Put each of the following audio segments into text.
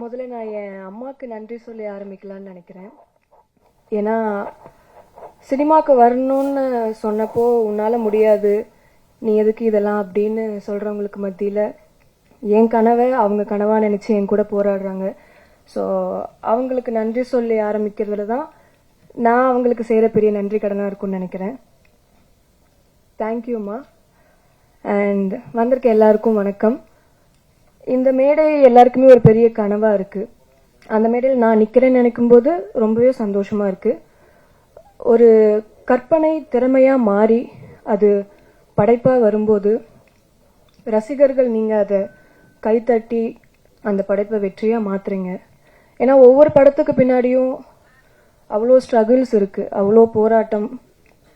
முதல்ல நான் என் அம்மாவுக்கு நன்றி சொல்லி ஆரம்பிக்கலாம்னு நினைக்கிறேன். ஏன்னா சினிமாவுக்கு வரணும்னு சொன்னப்போ உன்னால் முடியாது, நீ எதுக்கு இதெல்லாம் அப்படின்னு சொல்கிறவங்களுக்கு மத்தியில் என் கனவை அவங்க கனவாக நினச்சி என் கூட போராடுறாங்க. ஸோ அவங்களுக்கு நன்றி சொல்லி ஆரம்பிக்கிறதுல தான் நான் அவங்களுக்கு செய்கிற பெரிய நன்றி கடனாக இருக்கும்னு நினைக்கிறேன். தேங்க்யூம்மா. அண்ட் வந்திருக்க எல்லாருக்கும் வணக்கம். இந்த மேடை எல்லாருக்குமே ஒரு பெரிய கனவாக இருக்குது. அந்த மேடையில் நான் நிற்கிறேன்னு நினைக்கும்போது ரொம்பவே சந்தோஷமாக இருக்குது. ஒரு கற்பனை திறமையாக மாறி அது படைப்பாக வரும்போது ரசிகர்கள் நீங்கள் அதை கைத்தட்டி அந்த படைப்பை வெற்றியாக மாற்றுறீங்க. ஏன்னா ஒவ்வொரு படத்துக்கு பின்னாடியும் அவ்வளோ ஸ்ட்ரகிள்ஸ் இருக்குது, அவ்வளோ போராட்டம்,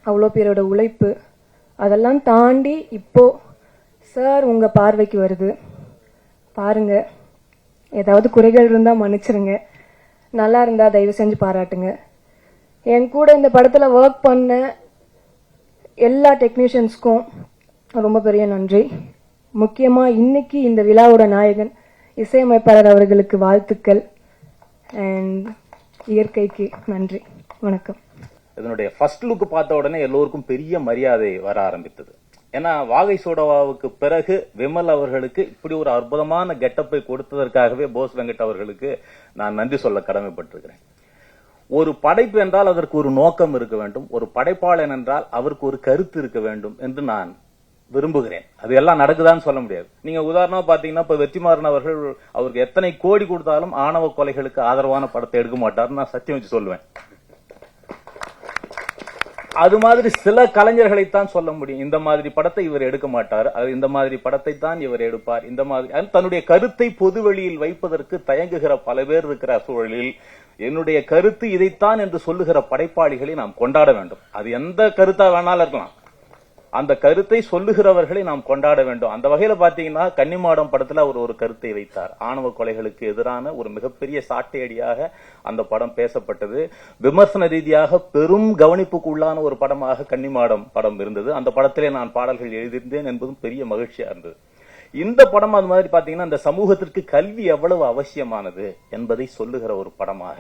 அவ்வளோ பேரோட உழைப்பு. அதெல்லாம் தாண்டி இப்போது சார் உங்கள் பார்வைக்கு வருது. பாருங்க, ஏதாவது குறைகள் இருந்தால் மன்னிச்சிருங்க, நல்லா இருந்தால் தயவு செஞ்சு பாராட்டுங்க. என் கூட இந்த படத்தில் ஒர்க் பண்ண எல்லா டெக்னீஷியன்ஸ்க்கும் ரொம்ப பெரிய நன்றி. முக்கியமாக இன்னைக்கு இந்த விழாவோட நாயகன் இசையமைப்பாளர் அவர்களுக்கு வாழ்த்துக்கள். அண்ட் இயற்கைக்கு நன்றி. வணக்கம். இதனுடைய ஃபர்ஸ்ட் லுக் பார்த்த உடனே எல்லோருக்கும் பெரிய மரியாதை வர ஆரம்பித்தது. ஏன்னா வாகை சோடவாவுக்கு பிறகு விமல் அவர்களுக்கு இப்படி ஒரு அற்புதமான கெட்டப்பை கொடுத்ததற்காகவே போஸ் வெங்கட் அவர்களுக்கு நான் நன்றி சொல்ல கடமைப்பட்டிருக்கிறேன். ஒரு படைப்பு என்றால் அதற்கு ஒரு நோக்கம் இருக்க வேண்டும், ஒரு படைப்பாளன் என்றால் அவருக்கு ஒரு கருத்து இருக்க வேண்டும் என்று நான் விரும்புகிறேன். அது எல்லாம் நடக்குதான்னு சொல்ல முடியாது. நீங்க உதாரணமா பாத்தீங்கன்னா இப்ப வெற்றிமாறன் அவர்கள் அவருக்கு எத்தனை கோடி கொடுத்தாலும் ஆணவ கொலைகளுக்கு ஆதரவான படத்தை எடுக்க மாட்டார்னு நான் சத்தியம் வச்சு சொல்லுவேன். அது மாதிரி சில கலைஞர்களைத்தான் சொல்ல முடியும், இந்த மாதிரி படத்தை இவர் எடுக்க மாட்டார், இந்த மாதிரி படத்தை தான் இவர் எடுப்பார். இந்த மாதிரி தன்னுடைய கருத்தை பொதுவெளியில் வைப்பதற்கு தயங்குகிற பல பேர் இருக்கிற சூழலில் என்னுடைய கருத்து இதைத்தான் என்று சொல்லுகிற படைப்பாளிகளை நாம் கொண்டாட வேண்டும். அது எந்த கருத்தா வேணாலும் இருக்கலாம், அந்த கருத்தை சொல்லுகிறவர்களை நாம் கொண்டாட வேண்டும். அந்த வகையில பாத்தீங்கன்னா கன்னிமாடம் படத்துல அவர் ஒரு கருத்தை வைத்தார். ஆணவ கொலைகளுக்கு எதிரான ஒரு மிகப்பெரிய சாட்டையடியாக அந்த படம் பேசப்பட்டது. விமர்சன ரீதியாக பெரும் கவனிப்புக்கு உள்ளான ஒரு படமாக கன்னிமாடம் படம் இருந்தது. அந்த படத்திலே நான் பாடல்கள் எழுதியிருந்தேன் என்பதும் பெரிய மகிழ்ச்சியா இருந்தது. இந்த படம் அது மாதிரி பாத்தீங்கன்னா இந்த சமூகத்திற்கு கல்வி எவ்வளவு அவசியமானது என்பதை சொல்லுகிற ஒரு படமாக,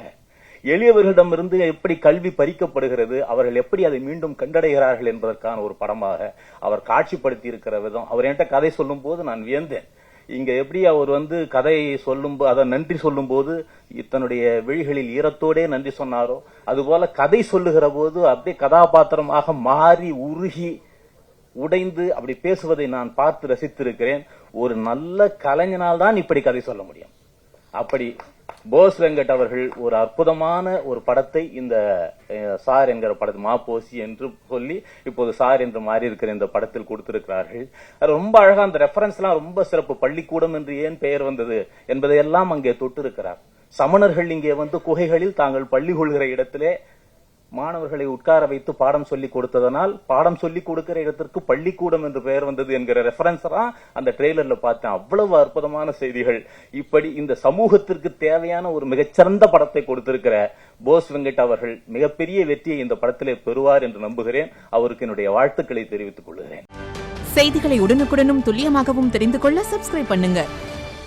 எளியவர்களிடமிருந்து எப்படி கல்வி பறிக்கப்படுகிறது, அவர்கள் எப்படி அதை மீண்டும் கண்டடைகிறார்கள் என்பதற்கான ஒரு படமாக அவர் காட்சிப்படுத்தி இருக்கிற விதம். அவர் என்கிட்ட கதை சொல்லும் போது நான் வியந்தேன். இங்க எப்படி அவர் கதையை சொல்லும் அதை நன்றி சொல்லும் போது தன்னுடைய விழிகளில் ஈரத்தோடே நன்றி சொன்னாரோ, அதுபோல கதை சொல்லுகிற போது அப்படியே கதாபாத்திரமாக மாறி உருகி உடைந்து அப்படி பேசுவதை நான் பார்த்து ரசித்திருக்கிறேன். ஒரு நல்ல கலைஞனால் தான் இப்படி கதை சொல்ல முடியும். அப்படி போஸ் வெங்கட் அவர்கள் ஒரு அற்புதமான ஒரு படத்தை இந்த சார் என்கிற படத்தை மாப்போசி என்று சொல்லி இப்போது சார் என்று மாறி இருக்கிற இந்த படத்தில் கொடுத்திருக்கிறார்கள். ரொம்ப அழகா அந்த ரெஃபரன்ஸ் எல்லாம் ரொம்ப சிறப்பு. பள்ளிக்கூடம் என்று ஏன் பெயர் வந்தது என்பதையெல்லாம் அங்கே தொட்டு இருக்கிறார். சமணர்கள் இங்கே குகைகளில் தாங்கள் பள்ளி கொள்கிற இடத்திலே மாணவர்களை உட்கார வைத்து பாடம் சொல்லி கொடுத்ததனால் பாடம் சொல்லி கொடுக்கிற இடத்திற்கு பள்ளிக்கூடம் என்று பெயர் வந்தது என்கிற ரெஃபரன்ஸ் தான் அந்த ட்ரெய்லர்ல பார்த்தேன். அவ்வளவு அற்புதமான செய்திகள். இப்படி இந்த சமூகத்திற்கு தேவையான ஒரு மிகச்சிறந்த படத்தை கொடுத்திருக்கிற போஸ் வெங்கட் அவர்கள் மிகப்பெரிய வெற்றியை இந்த படத்திலே பெறுவார் என்று நம்புகிறேன். அவருக்கு என்னுடைய வாழ்த்துக்களை தெரிவித்துக் கொள்கிறேன். செய்திகளை உடனுக்குடனும் துல்லியமாகவும் தெரிந்து கொள்ள சப்ஸ்கிரைப் பண்ணுங்க.